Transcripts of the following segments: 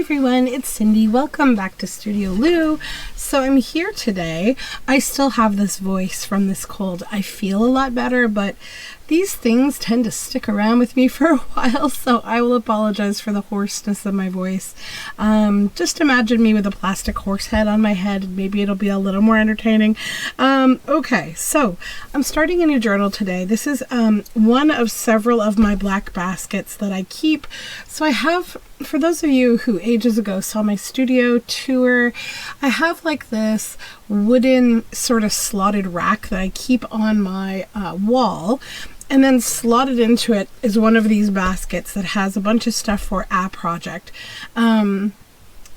everyone, it's Cindy. Welcome back to Studioloo. So I'm here today. I still have this voice from this cold. I feel a lot better, but these things tend to stick around with me for a while, so I will apologize for the hoarseness of my voice. Just imagine me with a plastic horse head on my head. Maybe it'll be a little more entertaining. Okay, so I'm starting a new journal today. This is one of several of my black baskets that I keep. So I have, for those of you who ages ago saw my studio tour, I have like this wooden sort of slotted rack that I keep on my wall. And then slotted into it is one of these baskets that has a bunch of stuff for a project.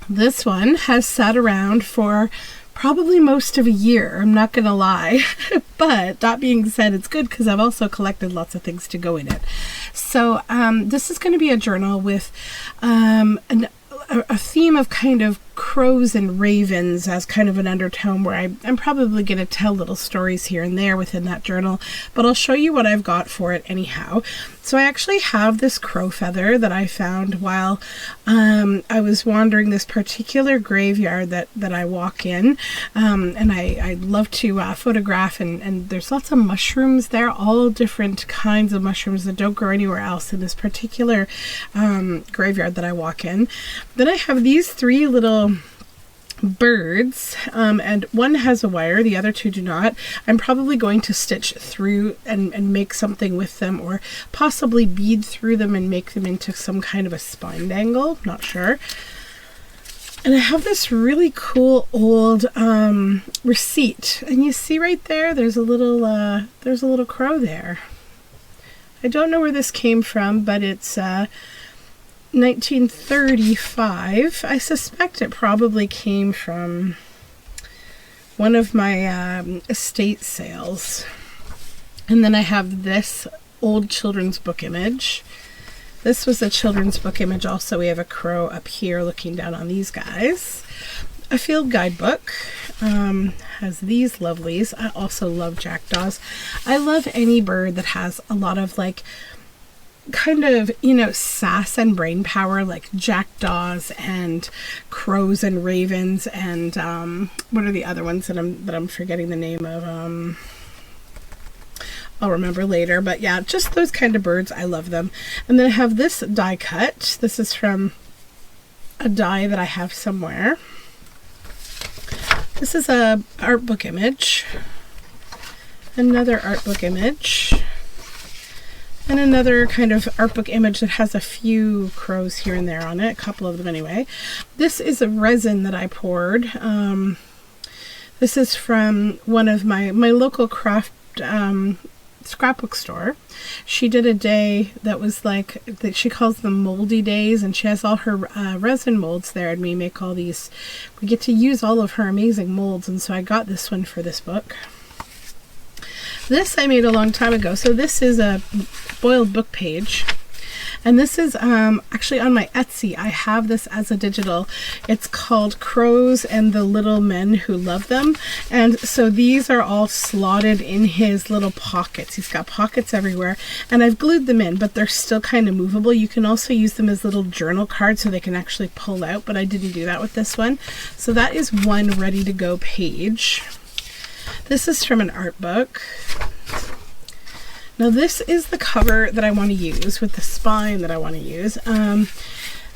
This one has sat around for probably most of a year, I'm not gonna lie. But that being said, it's good because I've also collected lots of things to go in it. So this is going to be a journal with a theme of kind of crows and ravens as kind of an undertone, where I'm probably going to tell little stories here and there within that journal, but I'll show you what I've got for it anyhow. So I actually have this crow feather that I found while I was wandering this particular graveyard that I walk in, and I love to photograph, and there's lots of mushrooms there, all different kinds of mushrooms that don't grow anywhere else in this particular graveyard that I walk in. Then I have these three little birds, and one has a wire, the other two do not. I'm probably going to stitch through and make something with them, or possibly bead through them and make them into some kind of a spine dangle, not sure. And I have this really cool old receipt, and you see right there, there's a little crow there. I don't know where this came from, but it's 1935. I suspect it probably came from one of my estate sales. And then I have this old children's book image. This was a children's book image also. We have a crow up here looking down on these guys. A field guidebook has these lovelies. I also love jackdaws. I love any bird that has a lot of like kind of, you know, sass and brain power, like jackdaws and crows and ravens and what are the other ones that I'm forgetting the name of? I'll remember later, but yeah, just those kind of birds. I love them. And then I have this die cut. This is from a die that I have somewhere. This is a art book image, another art book image, and another kind of art book image that has a few crows here and there on it, a couple of them anyway. This is a resin that I poured. This is from one of my local craft scrapbook store. She did a day that was like, that she calls them moldy days, and she has all her resin molds there, and we make all these, we get to use all of her amazing molds, and so I got this one for this book. This I made a long time ago. So this is a foiled book page, and this is actually on my Etsy. I have this as a digital. It's called Crows and the Little Men Who Love Them, and so these are all slotted in his little pockets. He's got pockets everywhere, and I've glued them in, but they're still kind of movable. You can also use them as little journal cards so they can actually pull out, but I didn't do that with this one. So that is one ready to go page. This is from an art book. Now this is the cover that I want to use, with the spine that I want to use,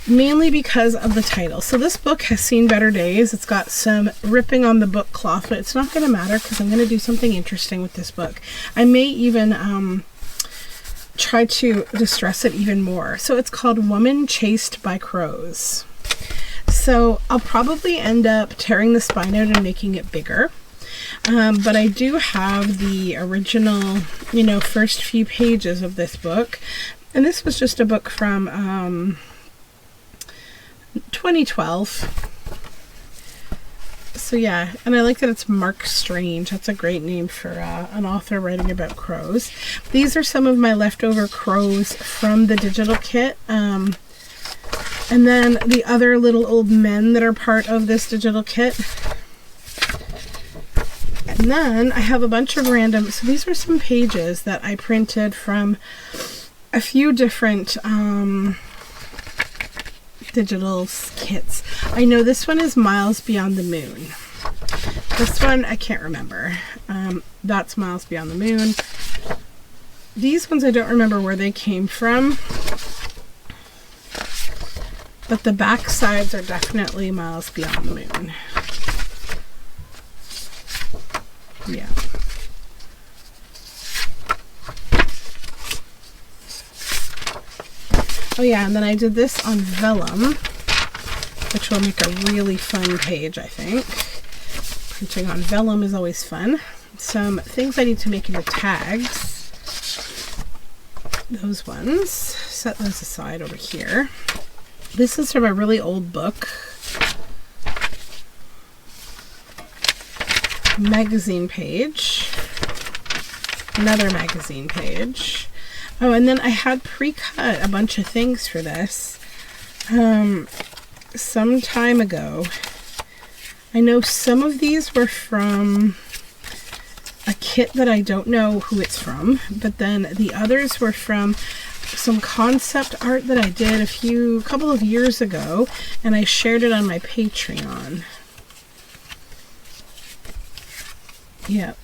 mainly because of the title. So this book has seen better days. It's got some ripping on the book cloth, but it's not going to matter because I'm going to do something interesting with this book. I may even try to distress it even more. So it's called Woman Chased by Crows. So I'll probably end up tearing the spine out and making it bigger. But I do have the original, you know, first few pages of this book. And this was just a book from 2012. So yeah, and I like that it's Mark Strange. That's a great name for an author writing about crows. These are some of my leftover crows from the digital kit. And then the other little old men that are part of this digital kit. And then I have a bunch of random, so these are some pages that I printed from a few different digital kits. I know this one is Miles Beyond the Moon. This one I can't remember. That's Miles Beyond the Moon. These ones I don't remember where they came from, but the back sides are definitely Miles Beyond the Moon. Yeah. Oh yeah, and then I did this on vellum, which will make a really fun page, I think. Printing on vellum is always fun. Some things I need to make into tags. Those ones. Set those aside over here. This is from a really old book. Magazine page. Another magazine page. Oh, and then I had pre-cut a bunch of things for this some time ago. I know some of these were from a kit that I don't know who it's from, but then the others were from some concept art that I did a couple of years ago, and I shared it on my Patreon. Yep.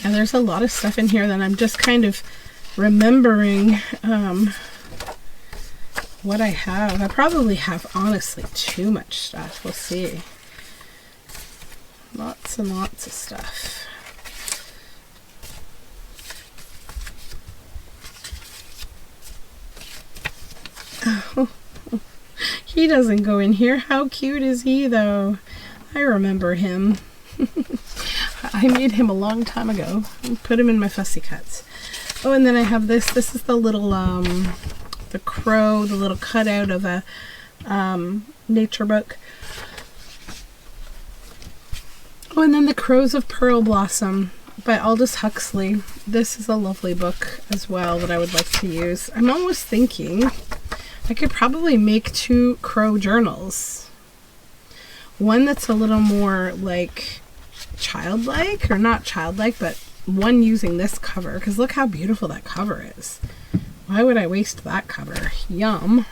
Yeah, there's a lot of stuff in here that I'm just kind of remembering what I have. I probably have, honestly, too much stuff. We'll see. Lots and lots of stuff. Oh, he doesn't go in here. How cute is he, though? I remember him. I made him a long time ago. Put him in my fussy cuts. Oh, and then I have this. This is the little, the crow, the little cutout of a nature book. Oh, and then The Crows of Pearl Blossom by Aldous Huxley. This is a lovely book as well that I would like to use. I'm almost thinking I could probably make 2 crow journals. One that's a little more like childlike, or not childlike, but one using this cover, because look how beautiful that cover is. Why would I waste that cover? Yum.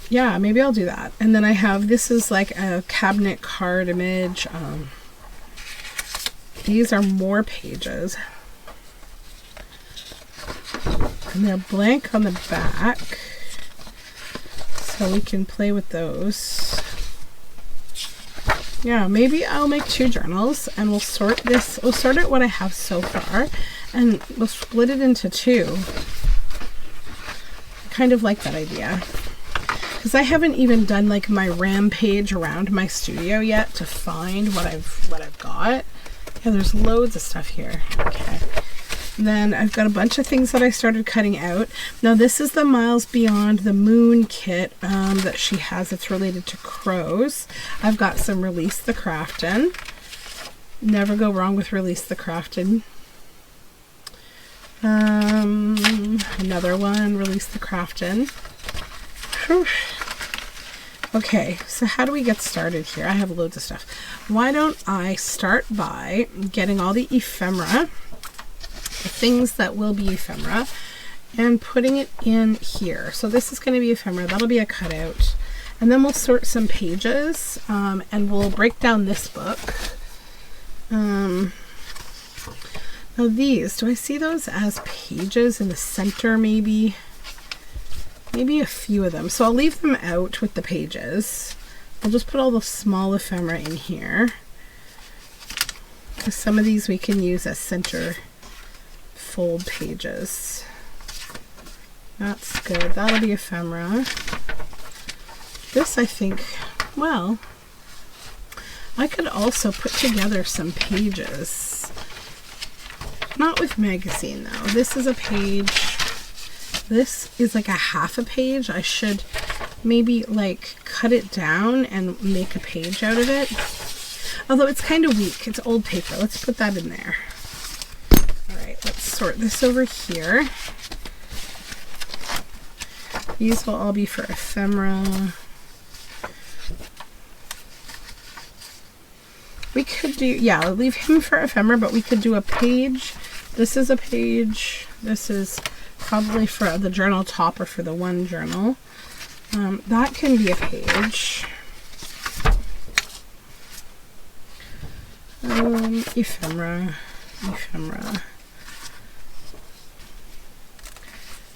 Yeah, maybe I'll do that. And then I have, this is like a cabinet card image. These are more pages. And they're blank on the back, so we can play with those. Yeah, maybe I'll make 2 journals, and we'll sort this. We'll sort out what I have so far, and we'll split it into 2. I kind of like that idea, because I haven't even done like my rampage around my studio yet to find what I've got. Yeah, there's loads of stuff here. Okay. Then I've got a bunch of things that I started cutting out. Now this is the Miles Beyond the Moon kit that she has. It's related to crows. I've got some Release the Craftin'. Never go wrong with Release the Craftin'. Another one, Release the Craftin'. Whew. Okay, so how do we get started here? I have loads of stuff. Why don't I start by getting all the ephemera, the things that will be ephemera, and putting it in here. So this is going to be ephemera. That'll be a cutout. And then we'll sort some pages, and we'll break down this book. Now these, do I see those as pages in the center maybe? Maybe a few of them. So I'll leave them out with the pages. We'll just put all the small ephemera in here, because some of these we can use as center fold pages. That's good. That'll be ephemera. This, I think, well, I could also put together some pages. Not with magazine though. This is a page. This is like a half a page. I should maybe like cut it down and make a page out of it. Although it's kind of weak. It's old paper. Let's put that in there. Alright, let's sort this over here. These will all be for ephemera. We could do, yeah, I'll leave him for ephemera, but we could do a page. This is a page. This is probably for the journal top or for the one journal. That can be a page. Ephemera.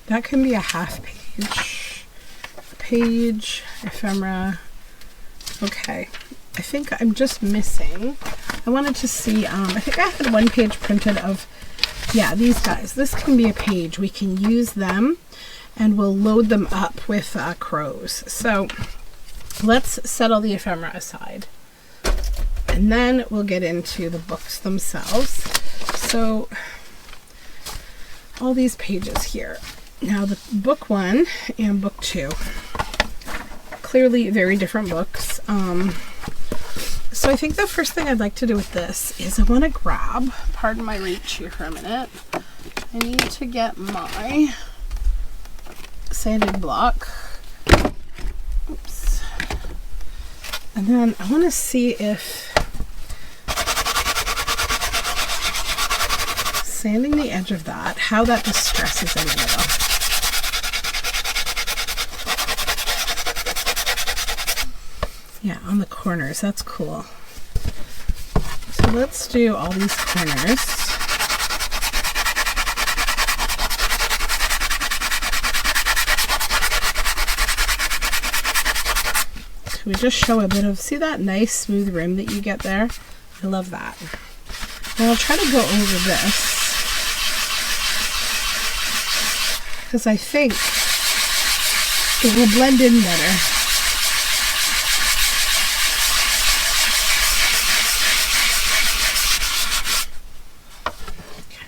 That can be a half page. Ephemera. Okay, I think I'm just missing. I wanted to see, I think I had one page printed of, yeah, these guys. This can be a page. We can use them and we'll load them up with crows. So let's set all the ephemera aside. And then we'll get into the books themselves. So all these pages here. Now the book 1 and book 2. Clearly very different books. So I think the first thing I'd like to do with this is I want to grab, pardon my reach here for a minute. I need to get my sanding block. Oops. And then I want to see if sanding the edge of that, how that distresses any of it. Yeah, on the corners, that's cool. So let's do all these corners. So we just show a bit of, see that nice smooth rim that you get there? I love that. And I'll try to go over this, because I think it will blend in better.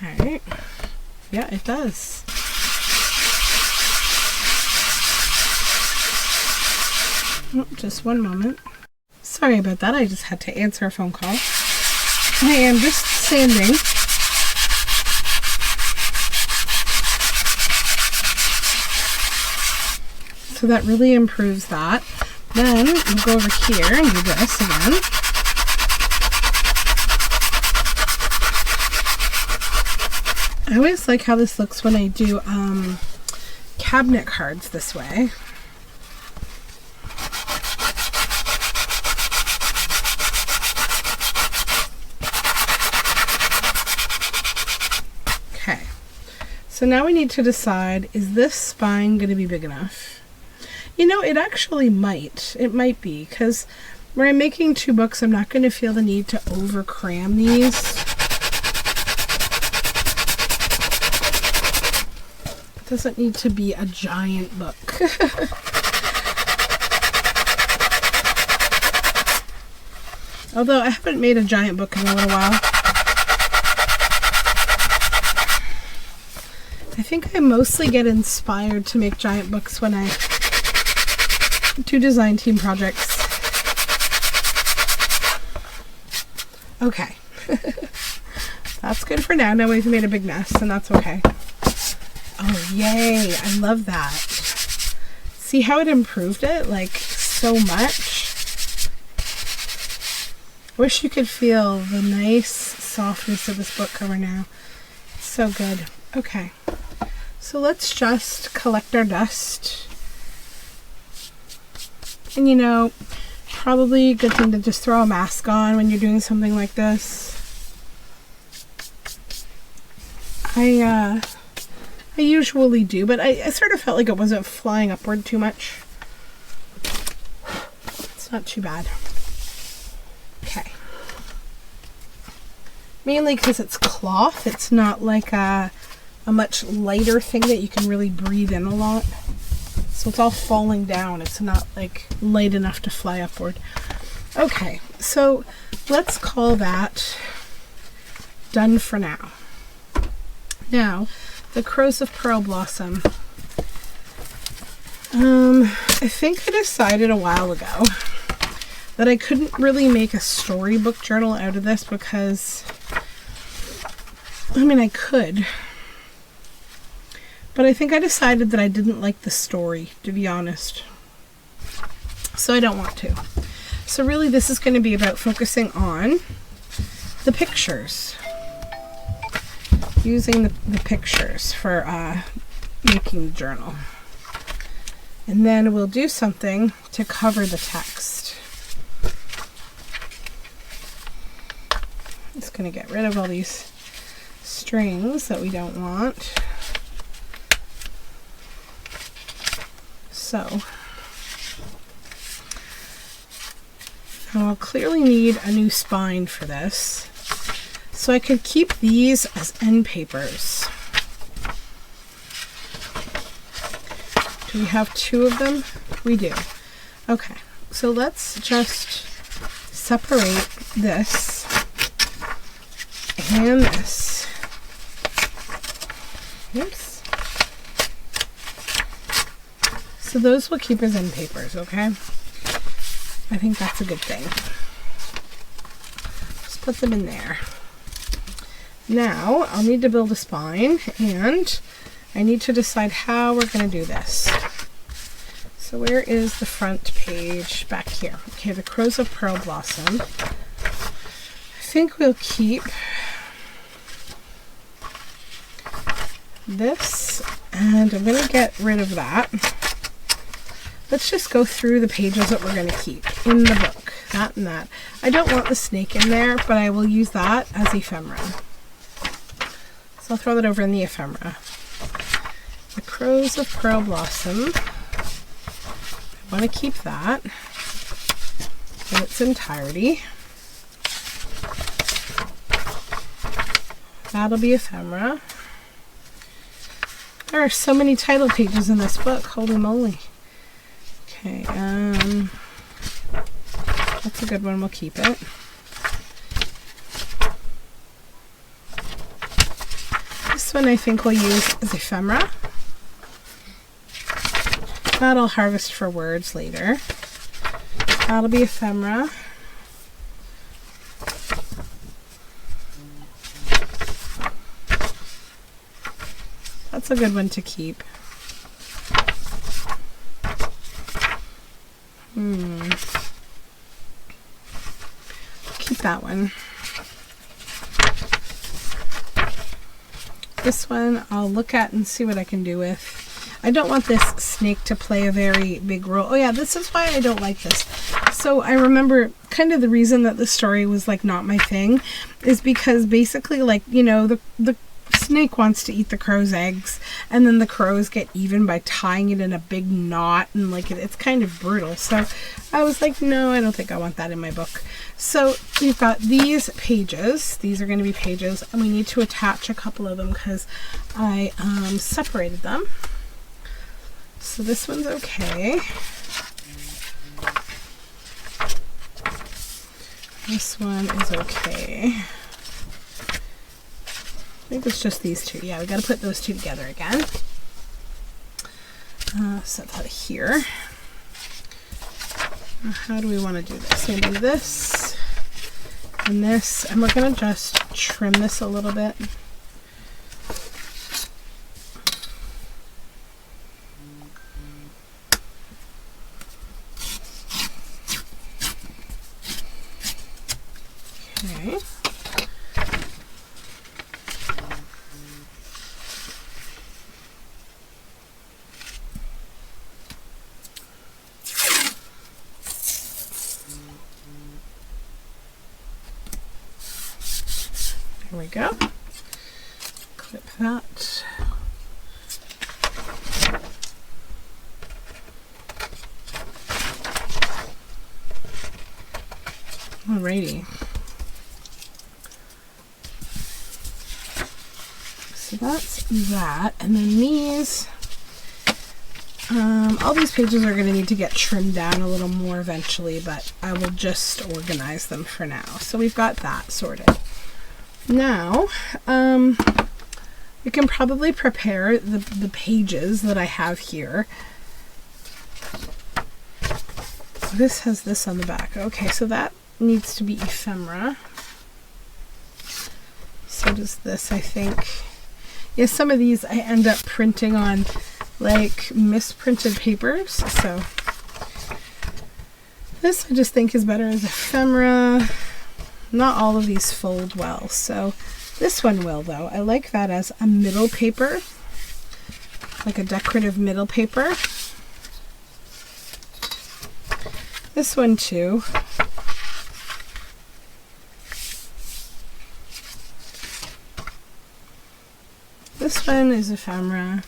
Okay. Yeah, it does. Oh, just one moment. Sorry about that. I just had to answer a phone call. I am just sanding. So that really improves that. Then we'll go over here and do this again. I always like how this looks when I do cabinet cards this way. Okay, so now we need to decide, is this spine going to be big enough? You know, it actually might. It might be, because when I'm making 2 books, I'm not going to feel the need to over cram these. It doesn't need to be a giant book. Although I haven't made a giant book in a little while. I think I mostly get inspired to make giant books when I do design team projects. Okay. That's good for now. Now we've made a big mess, and that's okay. Oh, yay. I love that. See how it improved it? Like, so much. I wish you could feel the nice softness of this book cover now. It's so good. Okay. So let's just collect our dust. And you know, probably a good thing to just throw a mask on when you're doing something like this. I usually do, but I sort of felt like it wasn't flying upward too much. It's not too bad. Okay. Mainly because it's cloth. It's not like a much lighter thing that you can really breathe in a lot. So it's all falling down. It's not like light enough to fly upward. Okay, so let's call that done for now. Now, the Crows of Pearl Blossom. I think I decided a while ago that I couldn't really make a storybook journal out of this because, I mean, I could. But I think I decided that I didn't like the story, to be honest. So I don't want to. So really this is going to be about focusing on the pictures. Using the pictures for making the journal. And then we'll do something to cover the text. Just going to get rid of all these strings that we don't want. So, I'll clearly need a new spine for this. So I could keep these as end papers. Do we have 2 of them? We do. Okay, so let's just separate this and this. Oops. So those will keep as end papers, okay? I think that's a good thing. Just put them in there. Now, I'll need to build a spine, and I need to decide how we're going to do this. So where is the front page? Back here. Okay, the Crows of Pearl Blossom. I think we'll keep this, and I'm going to get rid of that. Let's just go through the pages that we're going to keep in the book. That and that. I don't want the snake in there, but I will use that as ephemera. So I'll throw that over in the ephemera. The Crows of Pearl Blossom. I want to keep that in its entirety. That'll be ephemera. There are so many title pages in this book. Holy moly. Okay, that's a good one. We'll keep it. This one I think we'll use as ephemera. That'll harvest for words later. That'll be ephemera. That's a good one to keep. Keep that one. This one I'll look at and see what I can do with. I don't want this snake to play a very big role. Oh yeah, this is why I don't like this. So I remember kind of the reason that the story was like not my thing is because basically, like, you know, the snake wants to eat the crow's eggs, and then the crows get even by tying it in a big knot, and like it's kind of brutal. So I was like, no, I don't think I want that in my book. So we've got these pages. These are going to be pages, and we need to attach a couple of them because I separated them. So this one's okay. This one is okay. I think it's just these 2. Yeah, we got to put those 2 together again. Set that here. How do we want to do this? Maybe this and this, and we're going to just trim this a little bit. Okay. There we go. Clip that. Alrighty. So that's that. And then these, all these pages are going to need to get trimmed down a little more eventually, but I will just organize them for now. So we've got that sorted. Now, we can probably prepare the pages that I have here. This has this on the back. Okay, so that needs to be ephemera. So does this, I think. Yeah, some of these I end up printing on like misprinted papers. So this I just think is better as ephemera. Not all of these fold well, so this one will though. I like that as a middle paper. like a decorative middle paper. This one too. This one is ephemera.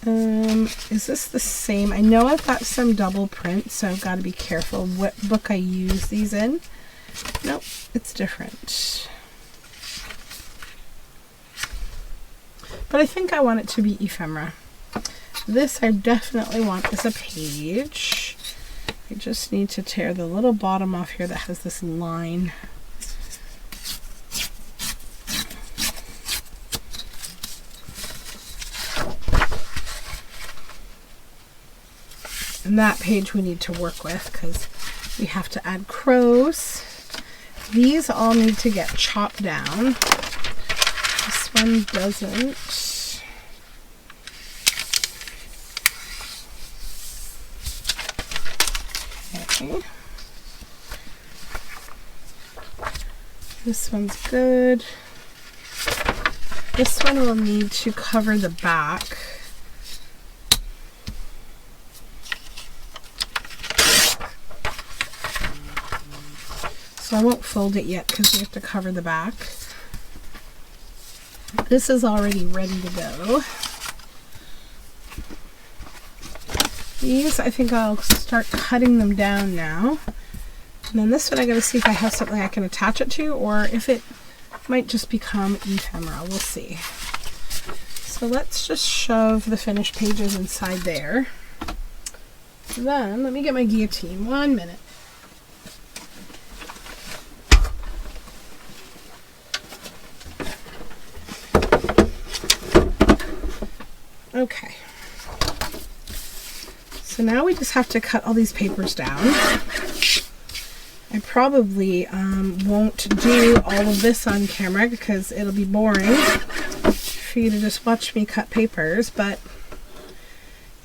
Is this the same? I know I've got some double print, so I've got to be careful what book I use these in. Nope, it's different. But I think I want it to be ephemera. This I definitely want as a page. I just need to tear the little bottom off here that has this line. And that page we need to work with because we have to add crows. These all need to get chopped down. This one doesn't. Okay. This one's good. This one will need to cover the back. So I won't fold it yet because we have to cover the back. This is already ready to go. These, I think I'll start cutting them down now. And then this one I gotta see if I have something I can attach it to or if it might just become ephemera. We'll see. So let's just shove the finished pages inside there. Then let me get my guillotine. 1 minute. Okay, so now we just have to cut all these papers down. I probably won't do all of this on camera because it'll be boring for you to just watch me cut papers, but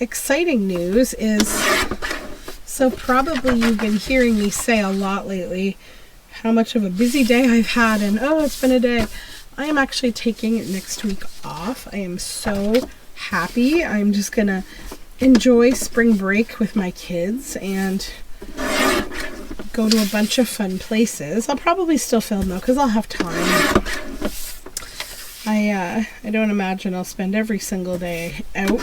exciting news is, so probably you've been hearing me say a lot lately how much of a busy day I've had and oh, it's been a day. I am actually taking next week off. I am so happy. I'm just gonna enjoy spring break with my kids and go to a bunch of fun places. I'll probably still film though because I'll have time. I don't imagine I'll spend every single day out,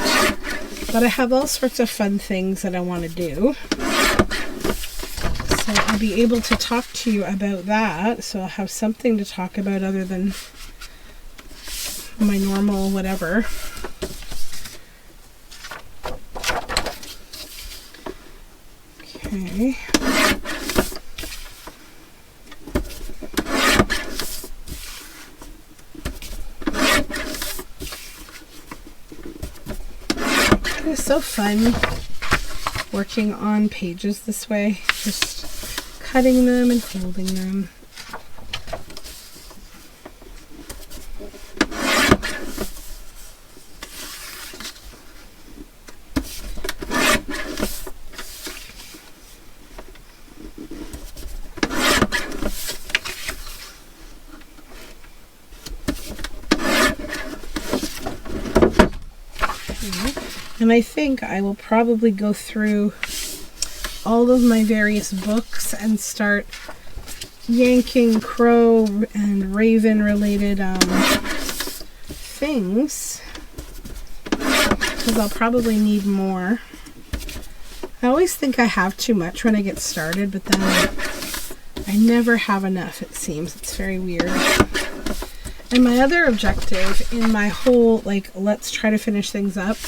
but I have all sorts of fun things that I want to do. So I'll be able to talk to you about that. So I'll have something to talk about other than my normal whatever. Okay. It's so fun working on pages this way, just cutting them and folding them. And I think I will probably go through all of my various books and start yanking crow and raven related things, because I'll probably need more. I always think I have too much when I get started, but then I never have enough, it seems. It's very weird. And my other objective in my whole, like, let's try to finish things up,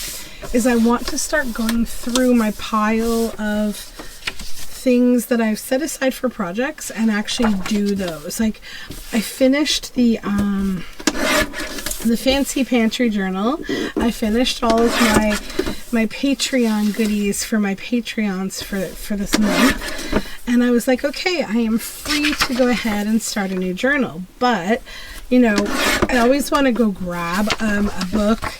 is I want to start going through my pile of things that I've set aside for projects and actually do those. Like, I finished the Fancy Pantry Journal. I finished all of my Patreon goodies for my Patreons for this month. And I was like, okay, I am free to go ahead and start a new journal. But, you know, I always want to go grab a book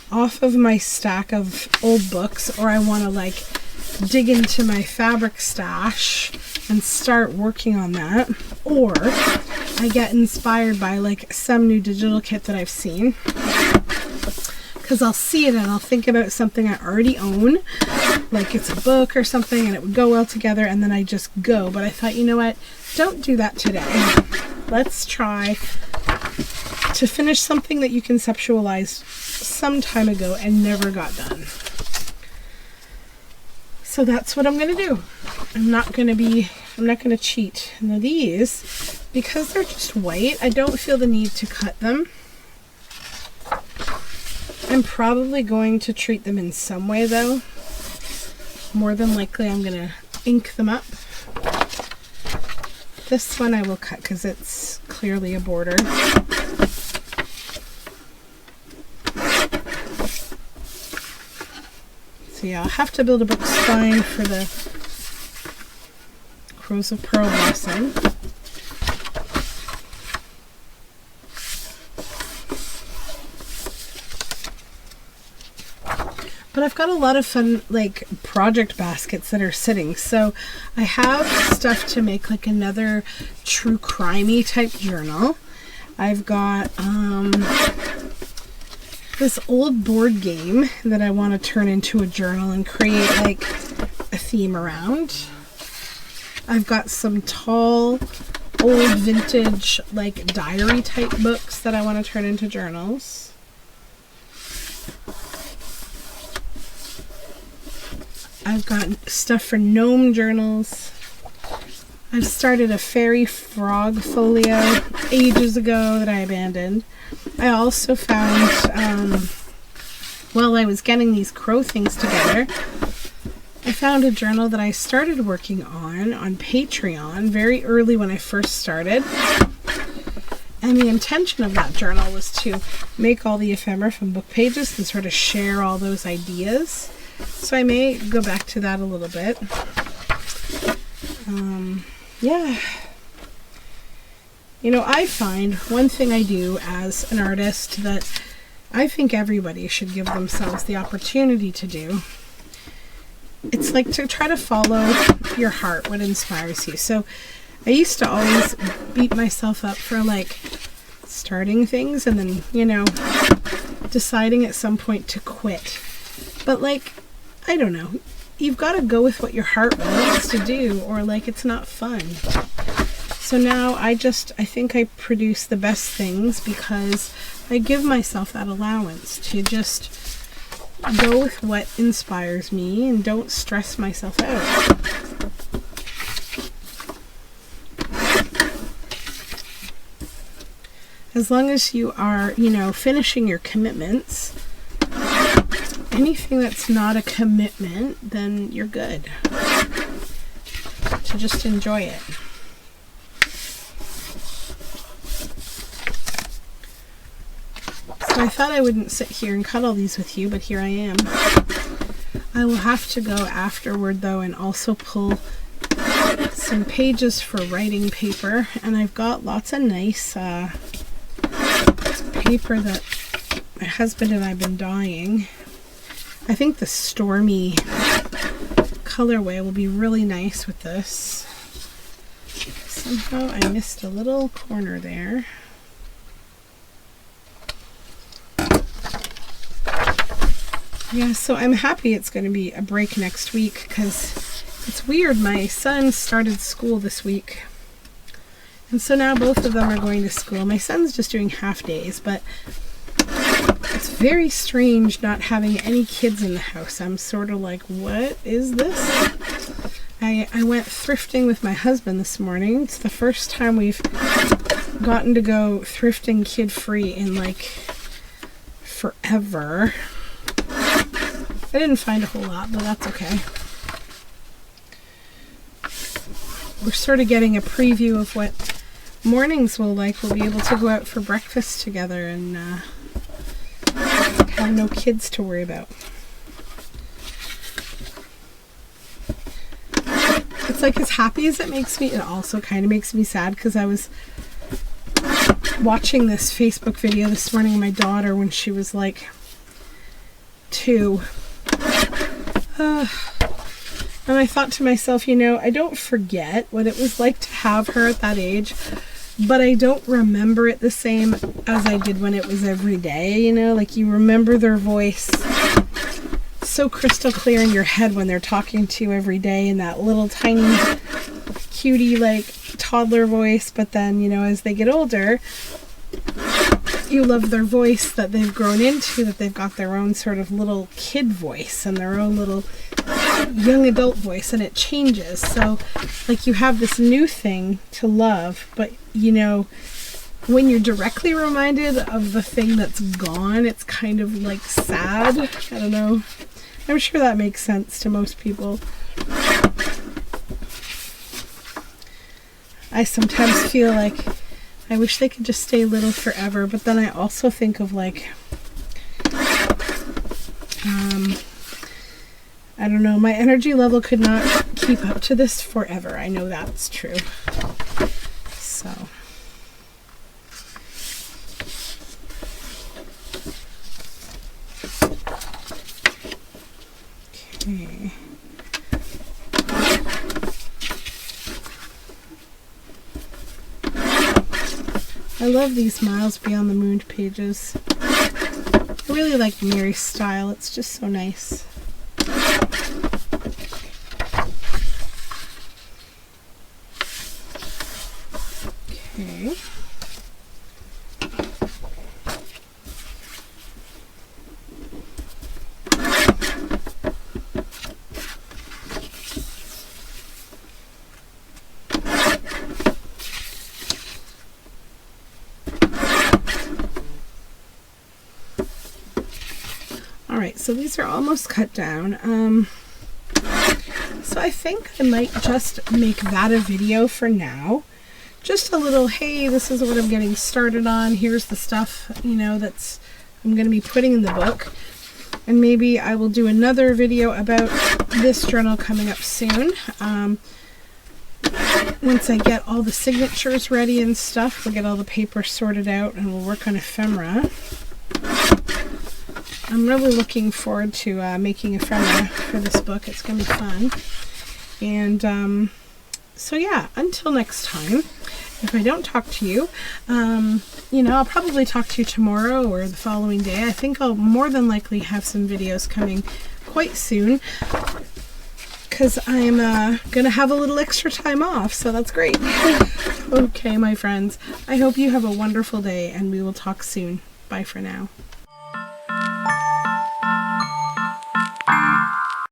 off of my stack of old books, or I want to like dig into my fabric stash and start working on that, or I get inspired by like some new digital kit that I've seen, because I'll see it and I'll think about something I already own, like it's a book or something, and it would go well together, and then I just go. But I thought, you know what? Don't do that today. Let's try to finish something that you conceptualized some time ago and never got done. So that's what I'm going to do. I'm not going to cheat. Now these, because they're just white, I don't feel the need to cut them. I'm probably going to treat them in some way though. More than likely I'm going to ink them up. This one I will cut because it's clearly a border. So yeah, I'll have to build a book spine for the Crows of Pearl Blossom. But I've got a lot of fun like project baskets that are sitting. So I have stuff to make like another true crimey type journal. I've got this old board game that I want to turn into a journal and create like a theme around. I've got some tall, old vintage like diary type books that I want to turn into journals. I've got stuff for gnome journals. I've started a fairy frog folio ages ago that I abandoned. I also found, while I was getting these crow things together, I found a journal that I started working on Patreon very early when I first started. And the intention of that journal was to make all the ephemera from book pages and sort of share all those ideas. So I may go back to that a little bit. Yeah. You know, I find one thing I do as an artist that I think everybody should give themselves the opportunity to do. It's like to try to follow your heart, what inspires you. So I used to always beat myself up for like starting things and then, you know, deciding at some point to quit. But like, I don't know, you've got to go with what your heart wants to do, or like it's not fun. So now I think I produce the best things because I give myself that allowance to just go with what inspires me and don't stress myself out. As long as you are, you know, finishing your commitments, anything that's not a commitment, then you're good. To just enjoy it. So I thought I wouldn't sit here and cut all these with you, but here I am. I will have to go afterward though and also pull some pages for writing paper, and I've got lots of nice paper that my husband and I have been dyeing. I think the Stormy colorway will be really nice with this. Somehow I missed a little corner there. Yeah, so I'm happy it's going to be a break next week because it's weird. My son started school this week. And so now both of them are going to school. My son's just doing half days, but it's very strange not having any kids in the house. I'm sort of like, what is this? I went thrifting with my husband this morning. It's the first time we've gotten to go thrifting kid-free in like forever. I didn't find a whole lot, but that's okay. We're sort of getting a preview of what mornings will like. We'll be able to go out for breakfast together and have no kids to worry about. It's like as happy as it makes me, it also kind of makes me sad because I was watching this Facebook video this morning of my daughter when she was like 2. And I thought to myself, you know, I don't forget what it was like to have her at that age, but I don't remember it the same as I did when it was every day, you know, like you remember their voice so crystal clear in your head when they're talking to you every day in that little tiny cutie like toddler voice, but then, you know, as they get older, you love their voice that they've grown into, that they've got their own sort of little kid voice and their own little young adult voice, and it changes. So like you have this new thing to love, but you know, when you're directly reminded of the thing that's gone, it's kind of like sad. I don't know. I'm sure that makes sense to most people. I sometimes feel like I wish they could just stay little forever, but then I also think of like, I don't know, my energy level could not keep up to this forever. I know that's true. So. Okay. I love these Miles Beyond the Moon pages. I really like Mary's style. It's just so nice. Okay. Alright, so these are almost cut down. So I think I might just make that a video for now. Just a little, hey, this is what I'm getting started on. Here's the stuff, you know, that's I'm going to be putting in the book. And maybe I will do another video about this journal coming up soon. Once I get all the signatures ready and stuff, we'll get all the paper sorted out and we'll work on ephemera. I'm really looking forward to making ephemera for this book. It's going to be fun. And so yeah, until next time, if I don't talk to you, you know, I'll probably talk to you tomorrow or the following day. I think I'll more than likely have some videos coming quite soon because I'm going to have a little extra time off, so that's great. Okay, my friends, I hope you have a wonderful day and we will talk soon. Bye for now.